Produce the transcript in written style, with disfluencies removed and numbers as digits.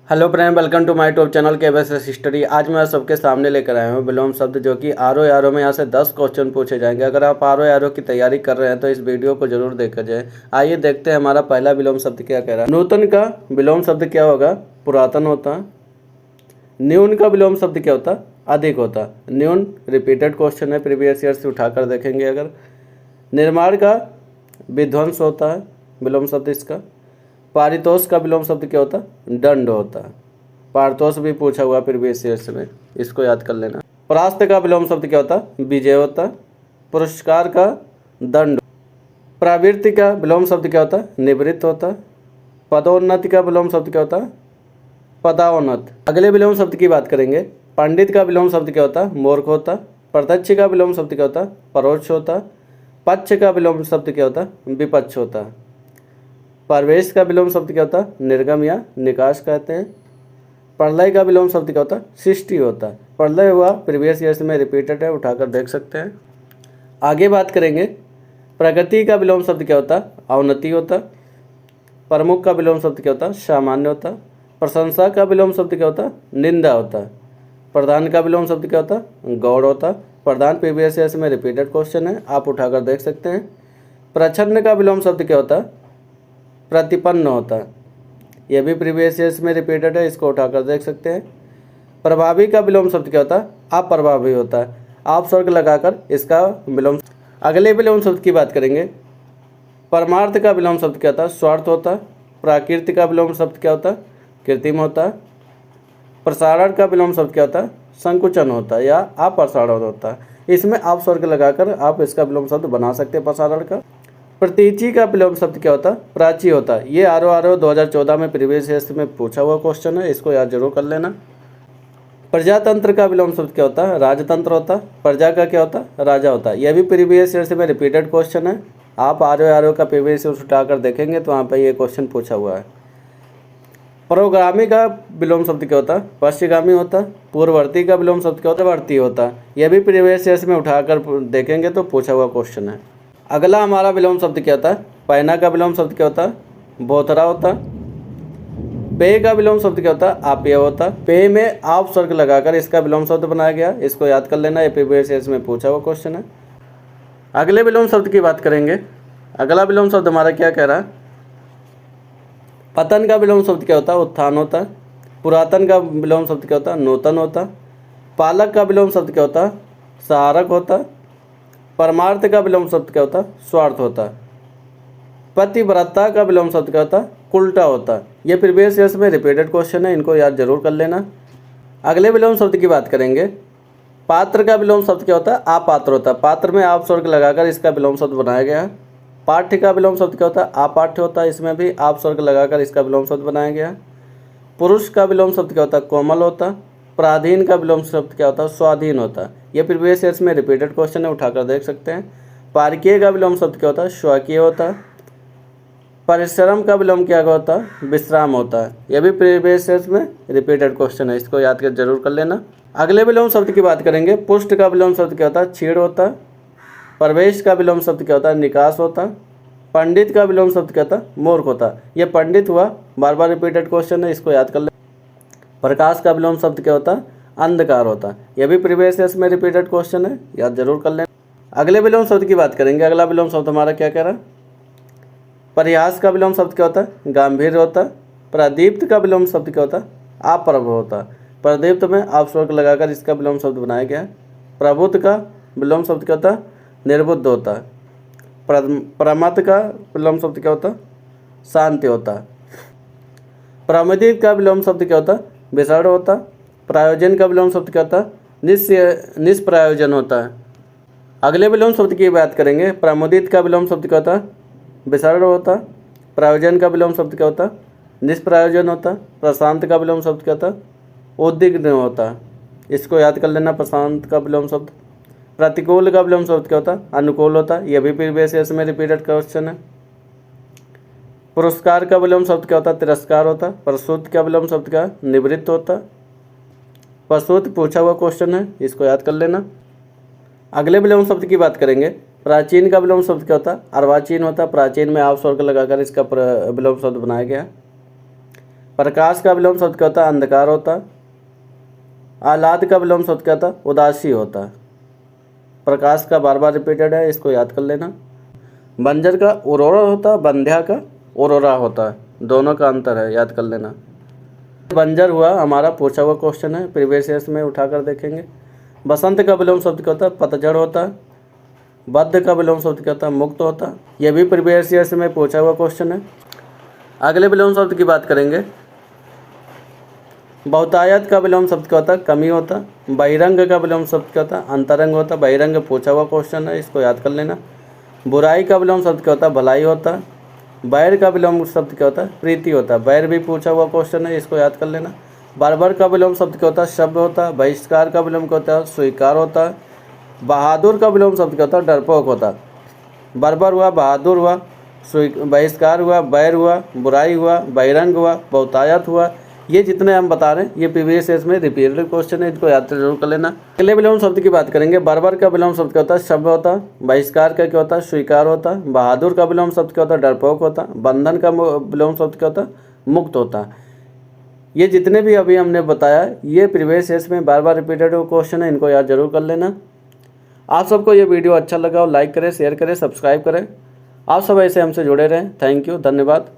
Hello friend, welcome to my YouTube channel K S History. आज मैं सबके सामने लेकर आया हूँ विलोम शब्द, जो कि आर ओ में यहाँ से 10 क्वेश्चन पूछे जाएंगे। अगर आप आर ओ की तैयारी कर रहे हैं तो इस वीडियो को जरूर देखा जाए। आइए देखते हैं हमारा पहला विलोम शब्द क्या कह रहा है। नूतन का विलोम शब्द क्या होगा? पुरातन होता। न्यून का विलोम शब्द क्या होता? अधिक होता। न्यून रिपीटेड क्वेश्चन है, प्रीवियस ईयर से उठाकर देखेंगे। अगर निर्माण का विध्वंस होता है विलोम शब्द इसका। पारितोष का विलोम शब्द क्या होता? दंड होता। पारितोष भी पूछा हुआ प्रीवियस ईयर्स में, इसको याद कर लेना। परास्त का विलोम शब्द क्या होता? विजय होता। पुरस्कार का दंड। प्रवृत्ति का विलोम शब्द क्या होता? निवृत्त होता। पदोन्नति का विलोम शब्द क्या होता? पदावनत। अगले विलोम शब्द की बात करेंगे। पंडित का विलोम शब्द क्या होता? मूर्ख होता। प्रत्यक्ष का विलोम शब्द क्या होता? परोक्ष होता। पक्ष का विलोम शब्द क्या होता? विपक्ष होता। प्रवेश का विलोम शब्द क्या होता? निर्गम या निकास कहते हैं। प्रलय का विलोम शब्द क्या होता? सृष्टि होता। प्रलय हुआ प्रीवियस ईयर्स में रिपीटेड है, उठाकर देख सकते हैं। आगे बात करेंगे। प्रगति का विलोम शब्द क्या होता? अवनति होता। प्रमुख का विलोम शब्द क्या होता? सामान्य होता। प्रशंसा का विलोम शब्द क्या होता? निंदा होता। प्रधान का विलोम शब्द क्या होता? गौड़ होता। प्रधान प्रीवियस ईयर्स में रिपीटेड क्वेश्चन है, आप उठाकर देख सकते हैं। प्रच्छन्न का विलोम शब्द क्या होता? प्रतिपन्न होता। यह भी प्रीवियस ईयर्स में रिपीटेड है, इसको उठाकर देख सकते हैं। प्रभावी का विलोम शब्द क्या होता? अप्रभावी होता है। आप स्वर्ग लगाकर इसका विलोम। अगले विलोम शब्द की बात करेंगे। परमार्थ का विलोम शब्द क्या होता? स्वार्थ होता। प्राकृति का विलोम शब्द क्या होता? कृत्रिम होता। प्रसारण का विलोम शब्द क्या होता? संकुचन होता या अप्रसारण होता। इसमें आप स्वर्ग लगाकर आप इसका विलोम शब्द बना सकते हैं प्रसारण का। प्रतीचि का विलोम शब्द क्या होता? प्राची होता। ये आर ओ 2014 में प्रीवियस ईयर्स में पूछा हुआ क्वेश्चन है, इसको याद जरूर कर लेना। प्रजातंत्र का विलोम शब्द क्या होता? राजतंत्र होता। प्रजा का क्या होता? राजा होता। यह भी प्रीवियस ईयर्स में रिपीटेड क्वेश्चन है, आप आर ओ का प्रीवियस ईयर्स उठाकर देखेंगे तो वहाँ पर ये क्वेश्चन पूछा हुआ है। पूर्वगामी का विलोम शब्द क्या होता? पश्चिमगामी होता। पूर्ववर्ती का विलोम शब्द क्या होता? वर्ती होता। यह भी प्रीवियस ईयर्स में उठाकर देखेंगे तो पूछा हुआ क्वेश्चन है। अगला हमारा विलोम शब्द क्या होता है? पैना का विलोम शब्द क्या होता? बोथरा होता। पेय का विलोम शब्द क्या होता? आपेय होता। पेय में आप स्वर्ग लगाकर इसका विलोम शब्द बनाया गया, इसको याद कर लेना, ये प्रीवियस ईयर्स में पूछा हुआ क्वेश्चन है। अगले विलोम शब्द की बात करेंगे। अगला विलोम शब्द हमारा क्या कह रहा है? पतन का विलोम शब्द क्या होता? उत्थान होता। पुरातन का विलोम शब्द क्या होता? नूतन होता। पालक का विलोम शब्द क्या होता? सहारक होता। परमार्थ का विलोम शब्द क्या होता? स्वार्थ होता। पतिव्रता का विलोम शब्द क्या होता? उल्टा होता। ये प्रीवियस ईयर्स में रिपीटेड क्वेश्चन है, इनको याद जरूर कर लेना। अगले विलोम शब्द की बात करेंगे। पात्र का विलोम शब्द क्या होता? अपात्र होता। पात्र में आप स्वर्ग लगाकर इसका विलोम शब्द बनाया गया है। पाठ्य का विलोम शब्द क्या होता? अपाठ्य होता। इसमें भी आप स्वर्ग लगाकर इसका विलोम शब्द बनाया गया है। पुरुष का विलोम शब्द क्या होता? कोमल होता। पराधीन का विलोम शब्द क्या होता? स्वाधीन होता। यह प्रीवियस ईयर्स में रिपीटेड क्वेश्चन है, उठाकर देख सकते हैं। पारकीय का विलोम शब्द क्या होता? स्वकीय होता। परिश्रम का विलोम क्या होता? विश्राम होता है। यह भी प्रीवियस ईयर्स में रिपीटेड क्वेश्चन है, इसको याद कर जरूर कर लेना। अगले विलोम शब्द की बात करेंगे। पुष्ट का विलोम शब्द क्या होता? क्षीण होता। प्रवेश का विलोम शब्द क्या होता? निकास होता। पंडित का विलोम शब्द क्या होता? मूर्ख होता। यह पंडित हुआ, बार बार रिपीटेड क्वेश्चन है, इसको याद कर ले। प्रकाश का विलोम शब्द क्या होता? अंधकार होता। यह भी प्रीवियस ईयर्स में रिपीटेड क्वेश्चन है, याद जरूर कर लें। अगले विलोम शब्द की बात करेंगे। अगला विलोम शब्द हमारा क्या कह रहा है? परिहास का विलोम शब्द क्या होता? गांभीर्य होता। प्रदीप्त का विलोम शब्द क्या होता? अप्रभ होता। प्रदीप्त में आप स्वर्ग लगाकर इसका विलोम शब्द बनाया गया है। प्रबुद्ध का विलोम शब्द क्या होता? निर्बुद्ध होता। प्रमथ का विलोम शब्द क्या होता? शांति होता। प्रमोदित का विलोम शब्द क्या होता? विषण होता। प्रायोजन का विलोम शब्द क्या होता? निष्प्रयोजन होता है। अगले विलोम शब्द की बात करेंगे। प्रमोदित का विलोम शब्द क्या होता? विषण होता। प्रायोजन का विलोम शब्द क्या होता? निष्प्रयोजन होता। प्रशांत का विलोम शब्द क्या होता? उद्विग्न होता। इसको याद कर लेना, प्रशांत का विलोम शब्द। प्रतिकूल का विलोम शब्द क्या होता? अनुकूल होता। यह भी प्रीवियस ईयर्स में रिपीटेड क्वेश्चन है। पुरस्कार का विलोम शब्द क्या होता? तिरस्कार होता। प्रसूत का विलोम शब्द क्या? निवृत्त होता। प्रसूत पूछा हुआ क्वेश्चन है, इसको याद कर लेना। अगले विलोम शब्द की बात करेंगे। प्राचीन का विलोम शब्द क्या होता? अर्वाचीन होता। प्राचीन में आप स्वर्ग लगाकर इसका विलोम शब्द बनाया गया। प्रकाश का विलोम शब्द क्या होता है? अंधकार होता है। आह्लाद का विलोम शब्द क्या होता है? उदासी होता है। प्रकाश का बार बार रिपीटेड है, इसको याद कर लेना। बंजर का औरोरा होता है, बंध्या का औरोरा होता है, दोनों का अंतर है, याद कर लेना। बंजर हुआ हमारा पूछा हुआ क्वेश्चन है, प्रीवियस ईयर्स में उठाकर देखेंगे। बसंत का विलोम शब्द क्या होता है? पतझड़ होता है। बद्ध का विलोम शब्द क्या होता है? मुक्त होता है। यह भी प्रीवियस ईयर्स में पूछा हुआ क्वेश्चन है। अगले विलोम शब्द की बात करेंगे। बहुतायत का विलोम शब्द क्या होता है? कमी होता है। बहिरंग का विलोम शब्द क्या होता है? अंतरंग होता है। बहिरंग पूछा हुआ क्वेश्चन है, इसको याद कर लेना। बुराई का विलोम शब्द क्या होता है? भलाई होता है। बैर का विलोम शब्द क्या होता है? प्रीति होता है। बैर भी पूछा हुआ क्वेश्चन है, इसको याद कर लेना। बर्बर का विलोम शब्द क्या होता है? शब्द होता है। बहिष्कार का विलोम क्या होता है? स्वीकार होता है। बहादुर का विलोम शब्द क्या होता है? डरपोक होता है। बर्बर हुआ, बहादुर हुआ, बहिष्कार हुआ, बैर हुआ, बुराई हुआ, बहिरंग हुआ, बहुतायत हुआ। ये जितने हम बता रहे हैं ये प्रीवियस ईयर्स में रिपीटेड क्वेश्चन है, इनको याद जरूर कर लेना। अगले विलोम शब्द की बात करेंगे। बर्बर का विलोम शब्द क्या होता है? शब्द होता है। बहिष्कार का क्या होता है? स्वीकार होता है। बहादुर का विलोम शब्द क्या होता है? डरपोक होता है। बंधन का विलोम शब्द क्या होता है? मुक्त होता है। ये जितने भी अभी हमने बताया ये प्रीवियस ईयर्स में बार बार रिपीटेड क्वेश्चन है, इनको याद जरूर कर लेना। आप सबको ये वीडियो अच्छा लगा हो लाइक करें, शेयर करें, सब्सक्राइब करें। आप सब ऐसे हमसे जुड़े रहें। थैंक यू, धन्यवाद।